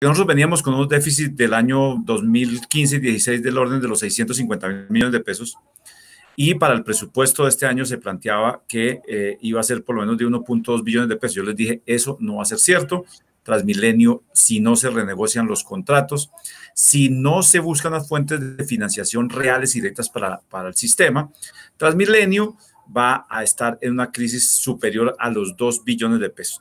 Nosotros veníamos con unos déficits del año 2015 y 16 del orden de los 650.000 millones de pesos, y para el presupuesto de este año se planteaba que iba a ser por lo menos de 1.2 billones de pesos. Yo les dije, eso no va a ser cierto. Transmilenio, si no se renegocian los contratos, si no se buscan las fuentes de financiación reales y directas para el sistema, Transmilenio va a estar en una crisis superior a los 2 billones de pesos.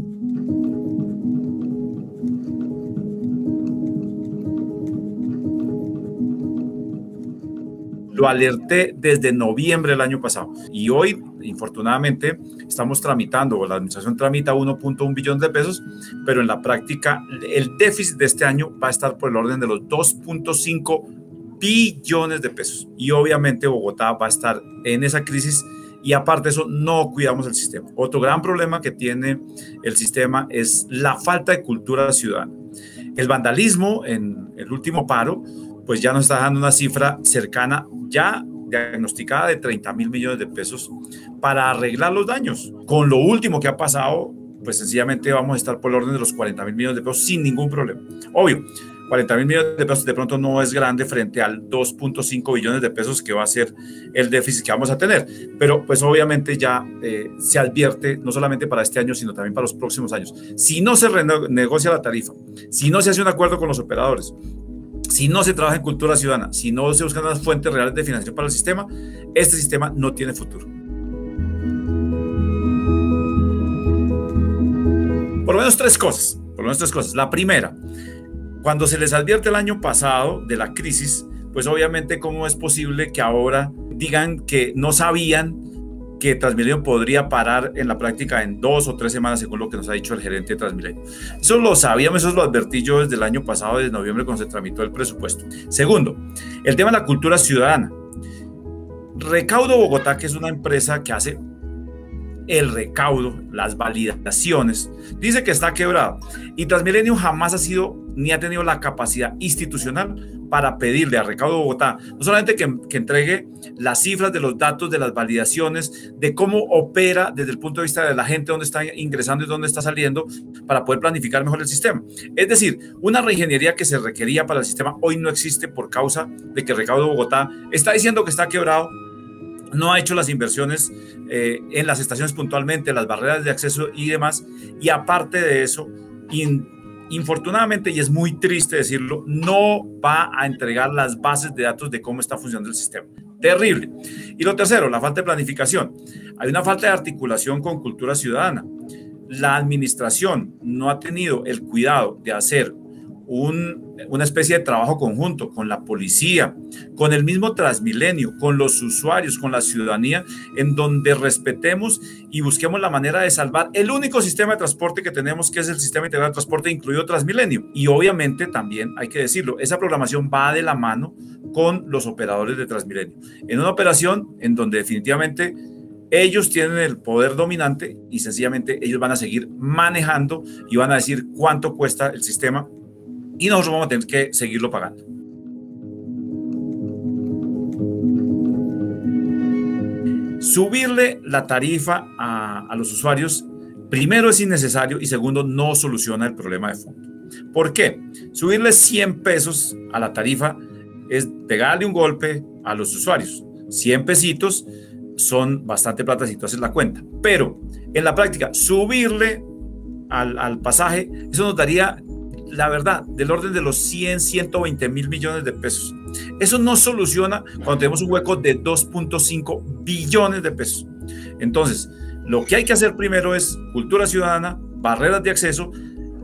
Lo alerté desde noviembre del año pasado y hoy, infortunadamente, estamos tramitando, o la administración tramita 1.1 billones de pesos, pero en la práctica el déficit de este año va a estar por el orden de los 2.5 billones de pesos. Y obviamente Bogotá va a estar en esa crisis y aparte de eso no cuidamos el sistema. Otro gran problema que tiene el sistema es la falta de cultura ciudadana. El vandalismo en el último paro pues ya nos está dando una cifra cercana, ya diagnosticada, de 30.000 millones de pesos para arreglar los daños. Con lo último que ha pasado, pues sencillamente vamos a estar por el orden de los 40.000 millones de pesos sin ningún problema. Obvio, 40.000 millones de pesos de pronto no es grande frente al 2.5 billones de pesos que va a ser el déficit que vamos a tener, pero pues obviamente ya se advierte no solamente para este año, sino también para los próximos años. Si no se renegocia la tarifa, si no se hace un acuerdo con los operadores, si no se trabaja en cultura ciudadana, si no se buscan las fuentes reales de financiación para el sistema, este sistema no tiene futuro. Por lo menos tres cosas. La primera, cuando se les advierte el año pasado de la crisis, pues obviamente cómo es posible que ahora digan que no sabían que Transmilenio podría parar en la práctica en 2 o 3 semanas, según lo que nos ha dicho el gerente de Transmilenio. Eso lo sabíamos, eso lo advertí yo desde el año pasado, desde noviembre, cuando se tramitó el presupuesto. Segundo, el tema de la cultura ciudadana. Recaudo Bogotá, que es una empresa que hace el recaudo, las validaciones, dice que está quebrado, y Transmilenio jamás ha sido ni ha tenido la capacidad institucional para pedirle a Recaudo Bogotá no solamente que entregue las cifras de los datos de las validaciones, de cómo opera desde el punto de vista de la gente, dónde está ingresando y dónde está saliendo, para poder planificar mejor el sistema. Es decir, una reingeniería que se requería para el sistema hoy no existe por causa de que Recaudo Bogotá está diciendo que está quebrado, no ha hecho las inversiones en las estaciones puntualmente, las barreras de acceso y demás, y aparte de eso, infortunadamente, y es muy triste decirlo, no va a entregar las bases de datos de cómo está funcionando el sistema. Terrible. Y lo tercero, la falta de planificación. Hay una falta de articulación con cultura ciudadana. La administración no ha tenido el cuidado de hacer una especie de trabajo conjunto con la policía, con el mismo Transmilenio, con los usuarios, con la ciudadanía, en donde respetemos y busquemos la manera de salvar el único sistema de transporte que tenemos, que es el sistema integral de transporte, incluido Transmilenio. Y obviamente también hay que decirlo, esa programación va de la mano con los operadores de Transmilenio, en una operación en donde definitivamente ellos tienen el poder dominante y sencillamente ellos van a seguir manejando y van a decir cuánto cuesta el sistema, y nosotros vamos a tener que seguirlo pagando. Subirle la tarifa a los usuarios, primero, es innecesario, y segundo, no soluciona el problema de fondo. ¿Por qué? Subirle 100 pesos a la tarifa es pegarle un golpe a los usuarios. 100 pesitos son bastante plata si tú haces la cuenta, pero en la práctica subirle al pasaje, eso nos daría, la verdad, del orden de los 120 mil millones de pesos. Eso no soluciona cuando tenemos un hueco de 2.5 billones de pesos. Entonces, lo que hay que hacer primero es cultura ciudadana, barreras de acceso,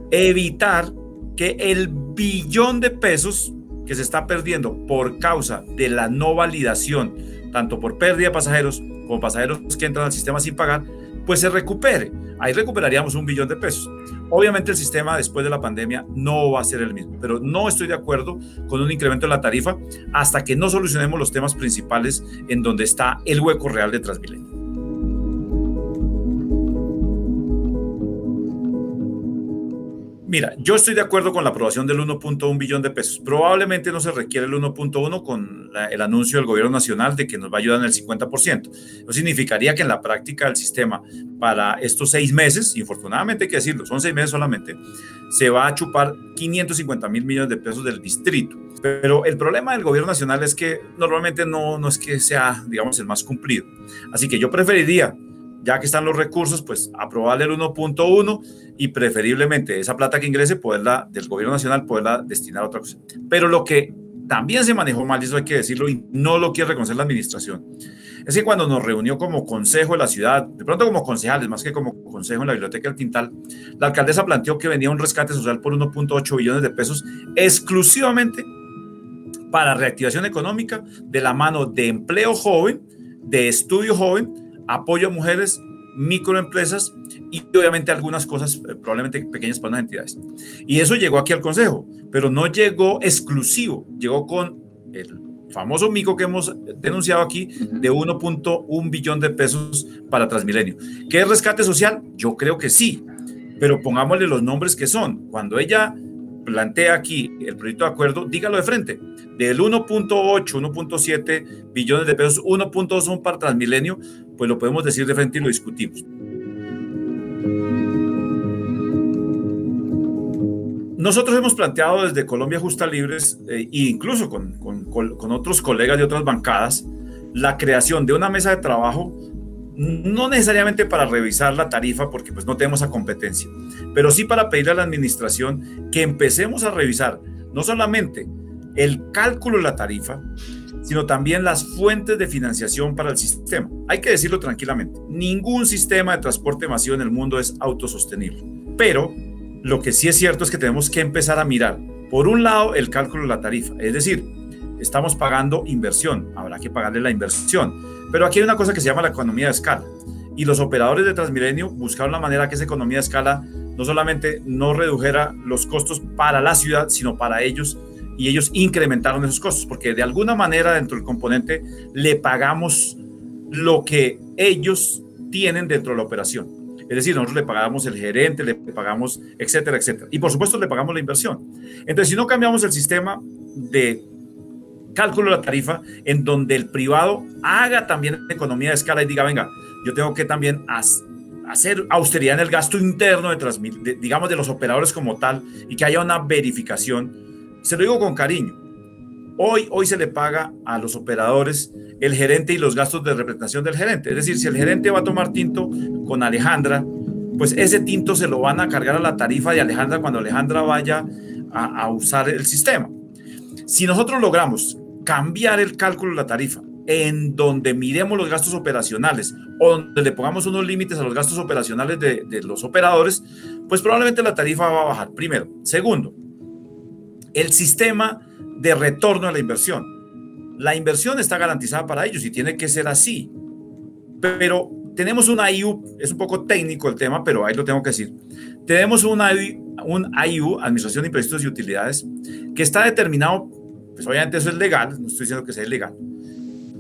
evitar que el billón de pesos que se está perdiendo por causa de la no validación, tanto por pérdida de pasajeros como pasajeros que entran al sistema sin pagar, pues se recupere. Ahí recuperaríamos 1 billón de pesos. Obviamente el sistema después de la pandemia no va a ser el mismo, pero no estoy de acuerdo con un incremento de la tarifa hasta que no solucionemos los temas principales en donde está el hueco real de Transmilenio. Mira, yo estoy de acuerdo con la aprobación del 1.1 billón de pesos. Probablemente no se requiere el 1.1 con el anuncio del gobierno nacional de que nos va a ayudar en el 50%. Eso significaría que en la práctica el sistema para estos 6 meses, infortunadamente hay que decirlo, son 6 meses solamente, se va a chupar 550.000 millones de pesos del distrito. Pero el problema del gobierno nacional es que normalmente no es que sea, digamos, el más cumplido. Así que yo preferiría, ya que están los recursos, pues aprobarle el 1.1 y preferiblemente esa plata que ingrese, poderla, del gobierno nacional, poderla destinar a otra cosa. Pero lo que también se manejó mal, y eso hay que decirlo, y no lo quiere reconocer la administración, es que cuando nos reunió como consejo de la ciudad, de pronto como concejales, más que como consejo en la Biblioteca del Tintal, la alcaldesa planteó que venía un rescate social por 1.8 billones de pesos exclusivamente para reactivación económica de la mano de empleo joven, de estudio joven, apoyo a mujeres, microempresas y obviamente algunas cosas probablemente pequeñas para unas entidades. Y eso llegó aquí al Consejo, pero no llegó exclusivo, llegó con el famoso mico que hemos denunciado aquí de 1.1 billón de pesos para Transmilenio. ¿Qué es rescate social? Yo creo que sí, pero pongámosle los nombres que son. Cuando ella plantea aquí el proyecto de acuerdo, dígalo de frente. Del 1.8, 1.7 billones de pesos, 1.2 son para Transmilenio, pues lo podemos decir de frente y lo discutimos. Nosotros hemos planteado desde Colombia Justa Libres, e incluso con otros colegas de otras bancadas, la creación de una mesa de trabajo, no necesariamente para revisar la tarifa, porque pues no tenemos esa competencia, pero sí para pedirle a la administración que empecemos a revisar no solamente el cálculo de la tarifa, sino también las fuentes de financiación para el sistema. Hay que decirlo tranquilamente, ningún sistema de transporte masivo en el mundo es autosostenible, pero lo que sí es cierto es que tenemos que empezar a mirar, por un lado, el cálculo de la tarifa, es decir, estamos pagando inversión, habrá que pagarle la inversión, pero aquí hay una cosa que se llama la economía de escala, y los operadores de Transmilenio buscaron la manera que esa economía de escala no solamente no redujera los costos para la ciudad, sino para ellos, y ellos incrementaron esos costos, porque de alguna manera dentro del componente le pagamos lo que ellos tienen dentro de la operación. Es decir, nosotros le pagamos el gerente, le pagamos, etcétera, etcétera. Y por supuesto le pagamos la inversión. Entonces, si no cambiamos el sistema de cálculo de la tarifa, en donde el privado haga también economía de escala y diga, venga, yo tengo que también hacer austeridad en el gasto interno digamos, de los operadores como tal, y que haya una verificación. Se lo digo con cariño. Hoy se le paga a los operadores el gerente y los gastos de representación del gerente. Es decir, si el gerente va a tomar tinto con Alejandra, pues ese tinto se lo van a cargar a la tarifa de Alejandra cuando Alejandra vaya a usar el sistema. Si nosotros logramos cambiar el cálculo de la tarifa en donde miremos los gastos operacionales o donde le pongamos unos límites a los gastos operacionales de los operadores, pues probablemente la tarifa va a bajar, primero. Segundo, el sistema de retorno a la inversión. La inversión está garantizada para ellos y tiene que ser así. Pero tenemos una IU, es un poco técnico el tema, pero ahí lo tengo que decir. Tenemos un IU, Administración de Impuestos y Utilidades, que está determinado, pues obviamente eso es legal, no estoy diciendo que sea ilegal,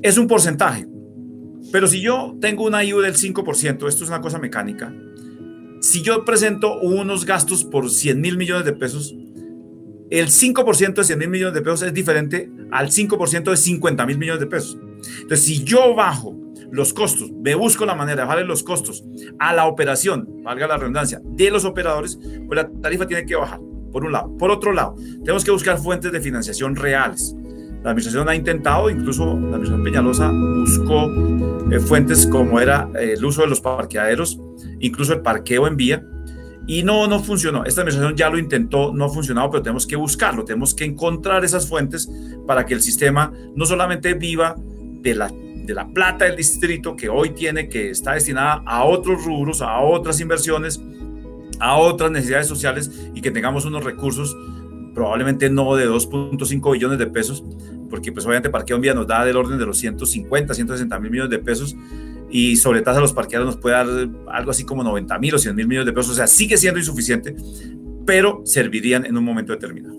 es un porcentaje. Pero si yo tengo una IU del 5%, esto es una cosa mecánica, si yo presento unos gastos por 100.000 millones de pesos, el 5% de 100.000 millones de pesos es diferente al 5% de 50.000 millones de pesos. Entonces, si yo bajo los costos, me busco la manera de bajarle los costos a la operación, valga la redundancia, de los operadores, pues la tarifa tiene que bajar, por un lado. Por otro lado, tenemos que buscar fuentes de financiación reales. La administración ha intentado, incluso la administración Peñalosa buscó fuentes como era el uso de los parqueaderos, incluso el parqueo en vía, y no funcionó. Esta administración ya lo intentó, no ha funcionado, pero tenemos que buscarlo, tenemos que encontrar esas fuentes para que el sistema no solamente viva de la plata del distrito que hoy tiene, que está destinada a otros rubros, a otras inversiones, a otras necesidades sociales, y que tengamos unos recursos probablemente no de 2.5 billones de pesos, porque pues obviamente parqueo en vía nos da del orden de los 150, 160.000 millones de pesos, y sobre tasa los parqueados nos puede dar algo así como 90.000 o 100.000 millones de pesos. O sea, sigue siendo insuficiente, pero servirían en un momento determinado.